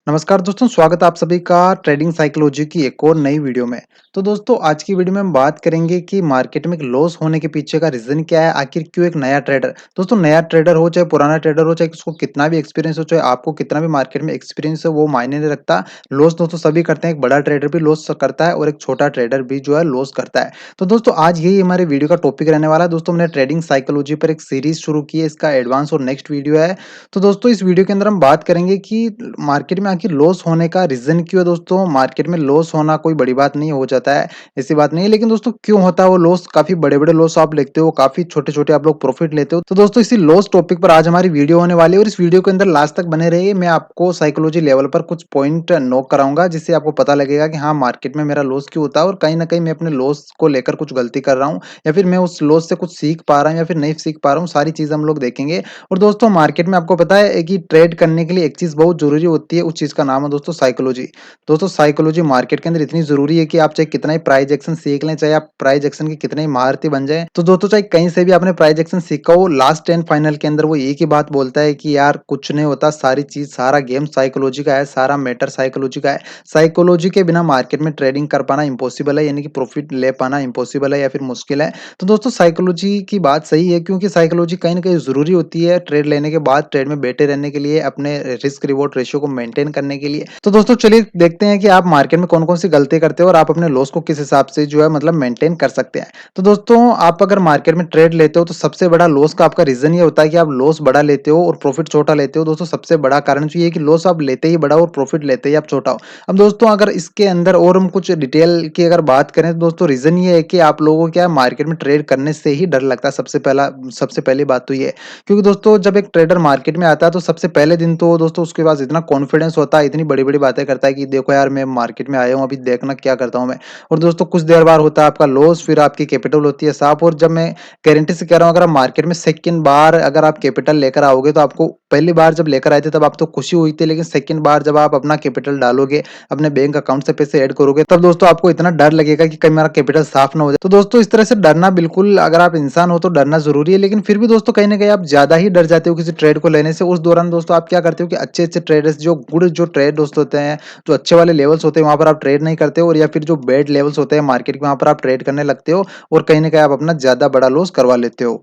नमस्कार दोस्तों, स्वागत है आप सभी का ट्रेडिंग साइकोलॉजी की एक और नई वीडियो में। तो दोस्तों आज की वीडियो में हम बात करेंगे कि मार्केट में एक लॉस होने के पीछे का रीज़न क्या है, आखिर क्यों एक नया ट्रेडर दोस्तों नया ट्रेडर हो चाहे पुराना ट्रेडर हो, चाहे उसको कितना भी एक्सपीरियंस हो, चाहे आपको कितना भी मार्केट में एक्सपीरियंस हो, वो मायने नहीं रखता। लॉस दोस्तों सभी करते हैं, एक बड़ा ट्रेडर भी लॉस करता है और एक छोटा ट्रेडर भी जो है लॉस करता है। तो दोस्तों आज यही हमारे वीडियो का टॉपिक रहने वाला है। दोस्तों हमने ट्रेडिंग साइकोलॉजी पर एक सीरीज शुरू की है, इसका एडवांस और नेक्स्ट वीडियो है। तो दोस्तों इस वीडियो के अंदर हम बात करेंगे कि मार्केट में आखिर लॉस होने का रीज़न क्यों है दोस्तों? मार्केट में लॉस होना कोई बड़ी बात नहीं हो जाता है, ऐसी बात नहीं है। लेकिन दोस्तों क्यों होता है वो लॉस? काफ़ी बड़े-बड़े लॉस आप लेते हो, काफ़ी छोटे-छोटे आप लोग प्रॉफिट लेते हो। तो दोस्तों इसी लॉस टॉपिक पर आज हमारी वीडियो होने वाली है और इस वीडियो के अंदर लास्ट तक बने रहिए। मैं आपको साइकोलॉजी लेवल पर कुछ पॉइंट नोट कराऊँगा, जिससे आपको पता लगेगा कि हाँ, मार्केट में मेरा लॉस क्यों होता है और कहीं न कहीं मैं अपने लॉस को लेकर कुछ गलती कर रहा हूँ या फिर मैं उस लॉस से कुछ सीख पा रहा हूँ या फिर नहीं सीख पा रहा हूँ, सारी चीज़ हम लोग देखेंगे। और दोस्तों मार्केट में आपको पता है कि ट्रेड करने के लिए एक चीज़ बहुत ज़रूरी होती है, उस चीज़ का नाम है दोस्तों साइकोलॉजी। दोस्तों साइकोलॉजी मार्केट के अंदर इतनी ज़रूरी है कि आप चाहे कितना ही प्राइस एक्शन सीख लें, चाहे आप प्राइस एक्शन के कितने ही महारथी बन जाएँ, तो दोस्तों चाहे कहीं से भी आपने प्राइस एक्शन सीखा हो, लास्ट एंड फाइनल के अंदर वो एक ही बात बोलता है कि यार कुछ नहीं होता, सारी चीज़ सारा गेम साइकोलॉजी का है, सारा मैटर साइकोलॉजी का है। साइकोलॉजी के बिना मार्केट में ट्रेडिंग कर पाना इम्पॉसिबल है, यानी कि प्रॉफिट ले पाना इम्पॉसिबल है या फिर मुश्किल है। तो दोस्तों साइकोलॉजी की बात सही है, क्योंकि साइकोलॉजी कहीं न कहीं ज़रूरी होती है ट्रेड लेने के बाद, ट्रेड में बैठे रहने के लिए, अपने रिस्क रिवॉर्ड रेशियो को मेंटेन करने के लिए। तो दोस्तों चलिए देखते हैं कि आप मार्केट में कौन-कौन सी गलती करते हो और आप अपने लॉस को किस हिसाब से जो है मतलब मेंटेन कर सकते हैं। तो दोस्तों आप अगर मार्केट में ट्रेड लेते हो तो सबसे बड़ा लॉस का आपका रीज़न ये होता है कि आप लॉस बड़ा लेते हो और प्रॉफिट छोटा लेते हो। दोस्तों सबसे बड़ा कारण तो ये है कि लॉस आप लेते ही बड़ा और प्रॉफिट लेते ही आप छोटा हो। अब दोस्तों अगर इसके अंदर और हम कुछ डिटेल की अगर बात करें तो दोस्तों रीज़न ये है कि आप लोगों को क्या है, मार्केट में ट्रेड करने से ही डर लगता है। सबसे पहली बात तो ये है, क्योंकि दोस्तों जब एक ट्रेडर मार्केट में आता है तो सबसे पहले दिन तो दोस्तों उसके पास इतना कॉन्फिडेंस होता है, इतनी बड़ी-बड़ी बातें करता है कि देखो यार मैं मार्केट में आया हूँ, अभी देखना क्या करता हूँ मैं। और दोस्तों कुछ देर बाद होता है आपका लॉस, फिर आपकी कैपिटल होती है साफ। और जब मैं गारंटी से कह रहा हूँ, अगर आप मार्केट में सेकंड बार अगर आप कैपिटल लेकर आओगे तो आपको पहली बार जब लेकर आए थे तब आपको खुशी हुई थी, लेकिन सेकंड बार जब आप अपना कैपिटल डालोगे, अपने बैंक अकाउंट से पैसे ऐड करोगे, तब दोस्तों आपको इतना डर लगेगा कि कहीं मेरा कैपिटल साफ ना हो जाए। तो दोस्तों इस तरह से डरना बिल्कुल, अगर आप इंसान हो तो डरना ज़रूरी है, लेकिन फिर भी दोस्तों कहीं न कहीं आप ज़्यादा ही डर जाते हो किसी ट्रेड को लेने से। उस दौरान दोस्तों आप क्या करते हो कि अच्छे-अच्छे ट्रेडर्स जो गुड जो ट्रेड दोस्त होते हैं, जो अच्छे वाले लेवल्स होते हैं, वहाँ पर आप ट्रेड नहीं करते हो, और या फिर जो बैड लेवल्स होते हैं मार्केट के, वहाँ पर आप ट्रेड करने लगते हो और कहीं न कहीं आप अपना ज़्यादा बड़ा लॉस करवा लेते हो।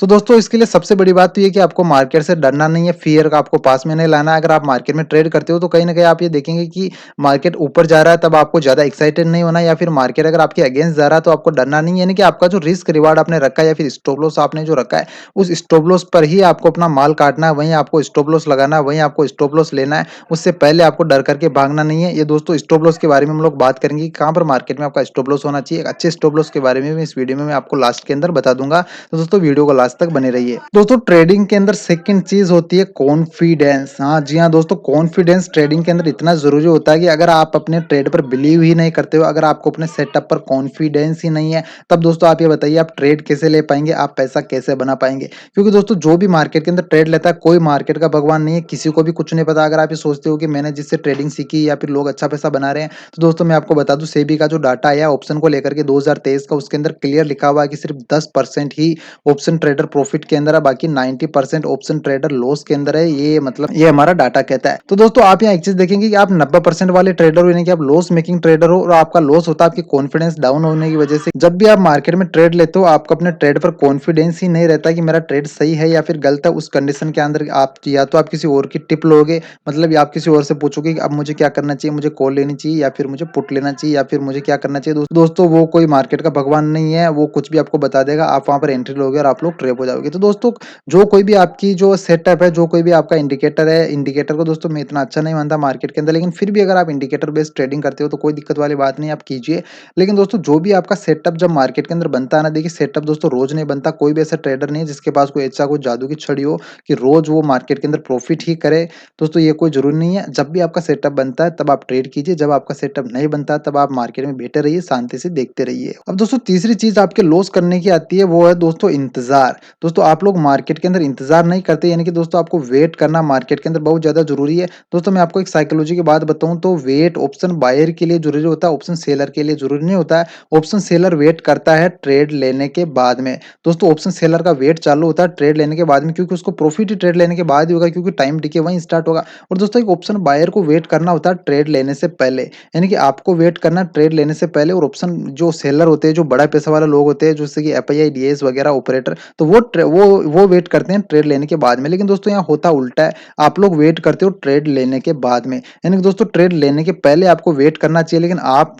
तो दोस्तों इसके लिए सबसे बड़ी बात तो ये है कि आपको मार्केट से डरना नहीं है, फ़ियर का आपको पास में नहीं लाना है। अगर आप मार्केट में ट्रेड करते हो तो कहीं न कहीं आप ये देखेंगे कि मार्केट ऊपर जा रहा है तब आपको ज़्यादा एक्साइटेड नहीं होना है, या फिर मार्केट अगर आपके अगेंस्ट जा रहा है तो आपको डरना नहीं है। यानी कि आपका जो रिस्क रिवार्ड आपने रखा है या फिर स्टॉप लॉस आपने जो रखा है, उस स्टॉप लॉस पर ही आपको अपना माल काटना है, वहीं आपको स्टॉप लॉस लगाना है, वहीं आपको स्टॉप लॉस लेना है। उससे पहले आपको डर करके भागना नहीं है। ये दोस्तों स्टॉप लॉस के बारे में हम लोग बात करेंगे कि कहाँ पर मार्केट में आपका स्टॉप लॉस होना चाहिए। एक अच्छे स्टॉप लॉस के बारे में भी इस वीडियो में मैं आपको लास्ट के अंदर बता दूँगा। तो दोस्तों वीडियो को लास्ट तक बने रहिए। दोस्तों ट्रेडिंग के अंदर सेकंड चीज़ होती है कॉन्फिडेंस। हाँ जी हाँ दोस्तों, कॉन्फिडेंस ट्रेडिंग के अंदर इतना ज़रूरी होता है कि अगर आप अपने ट्रेड पर बिलीव ही नहीं करते हो, अगर आपको अपने सेटअप पर कॉन्फिडेंस ही नहीं है, तब दोस्तों आप ये बताइए आप ट्रेड कैसे ले पाएँगे, आप पैसा कैसे बना पाएँगे? क्योंकि दोस्तों जो भी मार्केट के अंदर ट्रेड लेता है, कोई मार्केट का भगवान नहीं है, किसी को भी कुछ नहीं पता। अगर आप ये सोचते हो कि मैंने जिससे ट्रेडिंग सीखी या फिर लोग अच्छा पैसा बना रहे हैं, तो दोस्तों मैं आपको बता दूँ सेबी का जो डाटा आया ऑप्शन को लेकर के 2023 का, उसके अंदर क्लियर लिखा हुआ है कि सिर्फ 10% ही ऑप्शन ट्रेडर प्रॉफिट के अंदर है, बाकी 90% ऑप्शन ट्रेडर लॉस के अंदर है। ये मतलब ये हमारा डाटा कहता है। तो दोस्तों आप यहाँ एक चीज देखेंगे कि आप 90% वाले ट्रेडर हो, यानी कि आप लॉस मेकिंग ट्रेडर हो, और आपका लॉस होता है आपकी कॉन्फिडेंस डाउन होने की वजह से। जब भी आप मार्केट में ट्रेड लेते हो, आपको अपने ट्रेड पर कॉन्फिडेंस ही नहीं रहता कि मेरा ट्रेड सही है या फिर गलत है। उस कंडीशन के अंदर आप या तो आप किसी और की टिप लोगे, मतलब या आप किसी और से पूछोगे कि अब मुझे क्या करना चाहिए, मुझे कॉल लेनी चाहिए या फिर मुझे पुट लेना चाहिए या फिर मुझे क्या करना चाहिए। दोस्तों वो कोई मार्केट का भगवान नहीं है, वो कुछ भी आपको बता देगा, आप वहां पर एंट्री लोगे और आप लोग ट्रेप हो जाओगे। तो दोस्तों जो कोई भी आपकी जो सेटअप है, जो कोई भी आपका इंडिकेटर है, इंडिकेटर को दोस्तों मैं इतना अच्छा नहीं मानता मार्केट के अंदर, लेकिन फिर भी अगर आप इंडिकेटर बेस्ड ट्रेडिंग करते हो तो कोई दिक्कत वाली बात नहीं, आप कीजिए। लेकिन दोस्तों जो भी आपका सेटअप जब मार्केट के अंदर बनता है ना, देखिए सेटअप दोस्तों रोज नहीं बनता। कोई भी ऐसा ट्रेडर नहीं है जिसके पास कोई ऐसा कोई जादू की छड़ी हो कि रोज वो मार्केट के अंदर प्रॉफिट ही करे। दोस्तों ये कोई जरूरी नहीं है। जब भी आपका सेटअप बनता है तब आप ट्रेड कीजिए, जब आपका सेटअप नहीं बनता तब आप मार्केट में बैठे रहिए, शांति से देखते रहिए। अब दोस्तों तीसरी चीज आपके लॉस करने की आती है, वो है दोस्तों इंतजार। इंतज़ार। दोस्तों आप लोग मार्केट के अंदर इंतज़ार नहीं करते, यानी कि दोस्तों आपको वेट करना मार्केट के अंदर बहुत ज़्यादा ज़रूरी है। दोस्तों मैं आपको एक साइकोलॉजी की बात बताऊँ तो वेट ऑप्शन बायर के लिए ज़रूरी होता है, ऑप्शन सेलर के लिए ज़रूरी नहीं होता है। ऑप्शन सेलर वेट करता है ट्रेड लेने के बाद में। दोस्तों ऑप्शन सेलर का वेट चालू होता है ट्रेड लेने के बाद में, क्योंकि उसको प्रॉफिट ही ट्रेड लेने के बाद ही होगा, क्योंकि टाइम डिके वहीं स्टार्ट होगा। और दोस्तों एक ऑप्शन बायर को वेट करना होता है ट्रेड लेने से पहले, यानी कि आपको वेट करना ट्रेड लेने से पहले। और ऑप्शन जो सेलर होते हैं, जो बड़ा पैसा वाले लोग होते हैं, जैसे कि एफआईआई, डीएस वगैरह ऑपरेटर, तो वो वेट करते हैं ट्रेड लेने के बाद में। लेकिन दोस्तों यहाँ होता उल्टा है, आप लोग वेट करते हो ट्रेड लेने के बाद में, यानी कि दोस्तों ट्रेड लेने के पहले आपको वेट करना चाहिए, लेकिन आप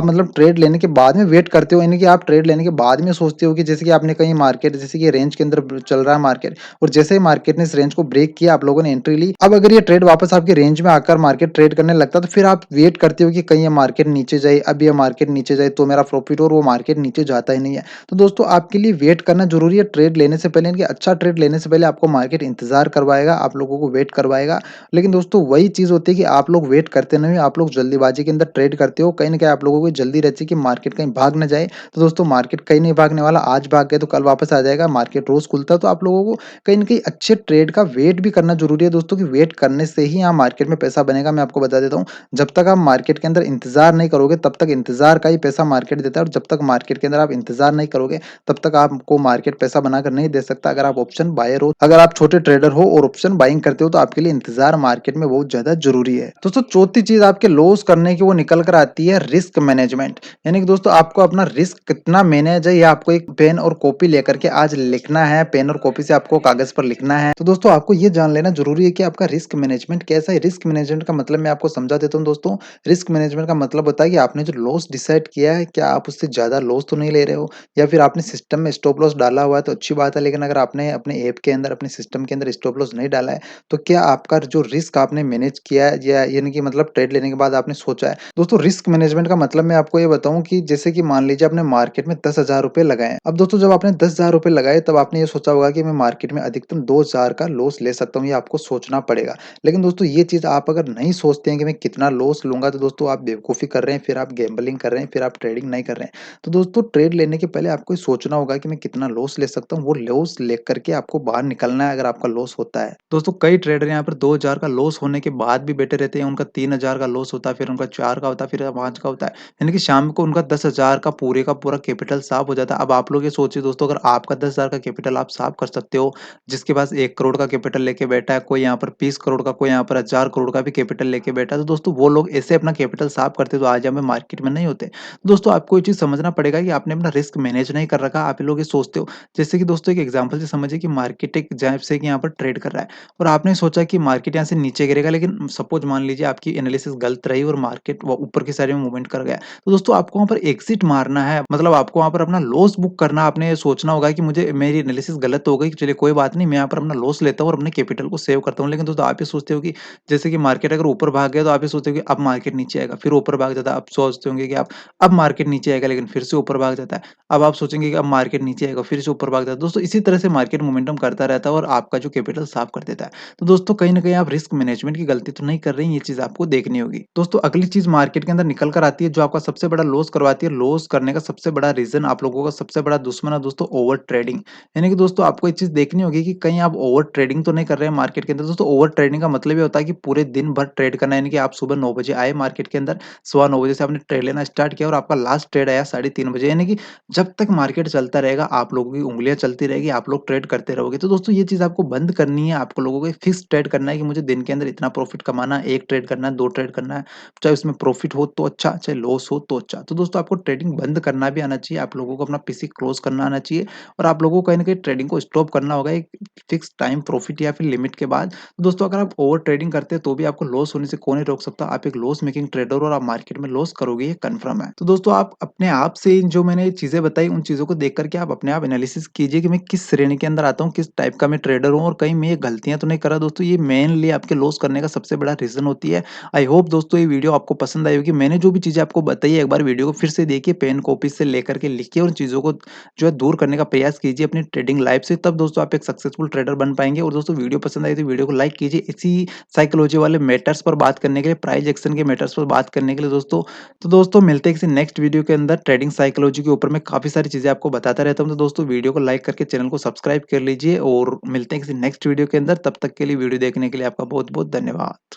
मतलब ट्रेड लेने के बाद में वेट करते हो, यानी कि आप ट्रेड लेने के बाद में सोचते हो कि जैसे कि आपने कहीं मार्केट, जैसे कि रेंज के अंदर चल रहा है मार्केट, और जैसे ही मार्केट ने इस रेंज को ब्रेक किया, आप लोगों ने एंट्री ली। अब अगर ये ट्रेड वापस आपके रेंज में आकर मार्केट ट्रेड करने लगता है, तो फिर आप वेट करते हो कि कहीं ये मार्केट नीचे जाए, अब ये मार्केट नीचे जाए तो मेरा प्रॉफिट हो, और वो मार्केट नीचे जाता ही नहीं है। तो दोस्तों आपके लिए वेट करना जरूरी है ट्रेड लेने से पहले, यानी कि अच्छा ट्रेड लेने से पहले आपको मार्केट इंतजार करवाएगा, आप लोगों को वेट करवाएगा। लेकिन दोस्तों वही चीज होती है कि आप लोग वेट करते नहीं हो, आप लोग जल्दीबाजी के अंदर ट्रेड करते हो। कहीं ना कहीं आप लोगों को जल्दी रहती है कि मार्केट कहीं भाग ना जाए। तो दोस्तों मार्केट कहीं नहीं भागने वाला, आज भाग गए तो कल वापस आ जाएगा, मार्केट रोज खुलता है। तो आप लोगों को कहीं ना कहीं अच्छे ट्रेड का वेट भी करना जरूरी है दोस्तों, की वेट करने से ही यहाँ मार्केट में पैसा बनेगा। मैं आपको बता देता हूँ, जब तक आप मार्केट के अंदर इंतजार नहीं करोगे, तब तक इंतजार का ही पैसा मार्केट देता है, और जब तक मार्केट के अंदर आप इंतजार नहीं करोगे, तब तक आपको मार्केट पैसा बनाकर नहीं दे सकता। अगर आप ऑप्शन बायर हो, अगर आप छोटे ट्रेडर हो और ऑप्शन बाइंग करते हो, तो आपके लिए इंतजार मार्केट में बहुत ज्यादा जरूरी है। दोस्तों चौथी चीज आपके लॉस करने की वो निकल कर आती है रिस्क मैनेजमेंट, यानी कि दोस्तों आपको अपना रिस्क कितना मैनेज है, या आपको एक पेन और कॉपी लेकर के आज लिखना है, पेन और कॉपी से आपको कागज पर लिखना है। तो दोस्तों आपको ये जान लेना जरूरी है कि आपका रिस्क मैनेजमेंट कैसा है। रिस्क मैनेजमेंट का मतलब मैं आपको समझा देता हूँ दोस्तों। रिस्क मैनेजमेंट का मतलब होता है कि आपने जो लॉस डिसाइड किया है, क्या आप उससे ज्यादा लॉस तो नहीं ले रहे हो, या फिर आपने सिस्टम में स्टॉप लॉस डाला हुआ है तो अच्छी बात है। लेकिन अगर आपने अपने ऐप के अंदर, अपने सिस्टम के अंदर स्टॉप लॉस नहीं डाला है, तो क्या आपका जो रिस्क आपने मैनेज किया है, या यानी कि मतलब ट्रेड लेने के बाद आपने सोचा है। दोस्तों रिस्क मैनेजमेंट का मतलब मैं आपको ये बताऊं कि जैसे कि मान लीजिए आपने मार्केट में 10,000 रुपए लगाए। अब दोस्तों जब आपने 10,000 रुपए लगाए, तब आपने ये सोचा होगा कि मैं मार्केट में अधिकतम 2,000 का लॉस ले सकता हूँ, ये आपको सोचना पड़ेगा। लेकिन दोस्तों ये चीज आप अगर नहीं सोचते हैं कि मैं कितना लॉस लूंगा, तो दोस्तों आप बेवकूफी कर रहे हैं, फिर आप गैम्बलिंग कर रहे हैं, फिर आप ट्रेडिंग नहीं कर रहे हैं। तो दोस्तों ट्रेड लेने के पहले आपको ये सोचना होगा कि मैं कितना लॉस ले सकता हूँ, वो लॉस लेकर के आपको बाहर निकलना है अगर आपका लॉस होता है। दोस्तों कई ट्रेडर यहाँ पर 2,000 का लॉस होने के बाद भी बैठे रहते हैं, उनका 3,000 का लॉस होता है, फिर उनका 4 का होता है, फिर 5 का होता है, यानी कि शाम को उनका 10,000 का पूरा कैपिटल साफ हो जाता है। अब आप लोग ये सोचिए दोस्तों, अगर आपका 10,000 का कैपिटल आप साफ कर सकते हो, जिसके पास 1 करोड़ का कैपिटल लेके बैठा है, कोई यहाँ पर 20 करोड़ का, कोई यहाँ पर 1,000 करोड़ का भी कैपिटल लेके बैठा है, तो दोस्तों वो लोग ऐसे अपना कैपिटल साफ करते तो आज हमें मार्केट में नहीं होते। दोस्तों आपको ये चीज़ समझना पड़ेगा कि आपने अपना रिस्क मैनेज नहीं कर रखा, आप लोग ये सोचते हो। जैसे कि दोस्तों एक एग्जांपल से समझिए कि मार्केट एक जैसे कि यहाँ पर ट्रेड कर रहा है, और आपने सोचा कि मार्केट यहाँ से नीचे गिरेगा, लेकिन सपोज मान लीजिए आपकी एनालिसिस गलत रही और मार्केट वो ऊपर की साइड में मूवमेंट कर गया। तो दोस्तों आपको वहाँ पर एग्जिट मारना है, मतलब आपको वहाँ पर अपना लॉस बुक करना है। आपने ये सोचना होगा कि मुझे मेरी एनालिसिस गलत हो गई, चलिए कोई बात नहीं, मैं यहाँ पर अपना लॉस लेता हूँ और अपने कैपिटल को सेव करता हूँ। लेकिन दोस्तों आप ये सोचते हो कि जैसे कि मार्केट अगर ऊपर भाग गया, तो आप ये सोचते हो कि अब मार्केट नीचे आएगा, फिर ऊपर भाग जाता है। आप सोचते होंगे कि आप अब मार्केट नीचे आएगा, लेकिन फिर से ऊपर भाग जाता है। अब आप सोचेंगे कि अब मार्केट नीचे आएगा, फिर से ऊपर भाग जाता है। दोस्तों इसी तरह से मार्केट मोमेंटम करता रहता है और आपका जो कैपिटल साफ कर देता है। तो दोस्तों कहीं न कहीं आप रिस्क मैनेजमेंट की गलती तो नहीं कर रही हैं, ये चीज़ आपको देखनी होगी। दोस्तों अगली चीज़ मार्केट के अंदर निकल कर आती है, जो आपका सबसे बड़ा लॉस करवाती है। लॉस करने का सबसे बड़ा रीज़न, आप लोगों का सबसे बड़ा दुश्मन है दोस्तों, ओवर ट्रेडिंग। यानी कि दोस्तों आपको ये चीज़ देखनी होगी कि कहीं आप ओवर ट्रेडिंग तो नहीं कर रहे हैं मार्केट के अंदर। दोस्तों ओवर ट्रेडिंग का मतलब ये होता है कि पूरे दिन भर ट्रेड करना, यानी कि आप सुबह 9 बजे आए मार्केट के अंदर, सुबह 9 बजे से आपने ट्रेड लेना स्टार्ट किया और आपका लास्ट ट्रेड आया 3:30 बजे, यानी कि जब तक मार्केट चलता रहेगा, आप लोगों की उँगलियाँ चलती रहेगी, आप लोग ट्रेड करते रहोगे। तो दोस्तों ये चीज़ आपको बंद करनी है, आपको लोगों को फिक्स ट्रेड करना है कि मुझे दिन के अंदर इतना प्रॉफिट कमाना है, 1 ट्रेड करना है, 2 ट्रेड करना है, चाहे उसमें प्रॉफिट हो तो अच्छा, चाहे लॉस हो तो अच्छा। तो दोस्तों आपको ट्रेडिंग बंद करना भी आना चाहिए, आप लोगों को अपना पीसी क्लोज़ करना आना चाहिए, और आप लोगों को कहीं न कहीं ट्रेडिंग को स्टॉप करना होगा एक फिक्स टाइम प्रॉफिट या फिर लिमिट के बाद। तो दोस्तों अगर आप ओवर ट्रेडिंग करते हैं, तो भी आपको लॉस होने से कौन नहीं रोक सकता। आप एक लॉस मेकिंग ट्रेडर हो और आप मार्केट में लॉस करोगे, ये कन्फर्म है। तो दोस्तों आप अपने आप से इन जो मैंने चीज़ें बताई, उन चीज़ों को देख कर के आप अपने आप एनालिसिस कीजिए कि मैं किस श्रेणी के अंदर आता हूँ, किस टाइप का मैं ट्रेडर हूँ, और कहीं मैं ये गलतियाँ तो नहीं कर रहा दोस्तों। ये मेनली आपके लॉस करने का सबसे बड़ा रीज़न होती है। आई होप दोस्तों ये वीडियो आपको पसंद आई होगी। मैंने जो भी चीज़ें आपको बताई है, एक बार वीडियो को फिर से देखिए, पेन कॉपी से लेकर के लिखिए, और उन चीज़ों को जो है दूर करने का प्रयास कीजिए अपनी ट्रेडिंग लाइफ से, तब दोस्तों आप एक सक्सेसफुल ट्रेडर बन पाएँगे। और दोस्तों वीडियो पसंद आई तो वीडियो को लाइक कीजिए। इसी साइकोलॉजी वाले मैटर्स पर बात करने के लिए, प्राइस एक्शन के मैटर्स पर बात करने के लिए दोस्तों। तो दोस्तों मिलते हैं किसी नेक्स्ट वीडियो के अंदर। ट्रेडिंग साइकोलॉजी के ऊपर मैं काफ़ी सारी चीज़ें आपको बताता रहता हूँ। तो दोस्तों दोस्तों वीडियो को लाइक करके चैनल को सब्सक्राइब कर लीजिए और मिलते हैं किसी नेक्स्ट वीडियो के अंदर। तब तक के लिए वीडियो देखने के लिए आपका बहुत-बहुत धन्यवाद।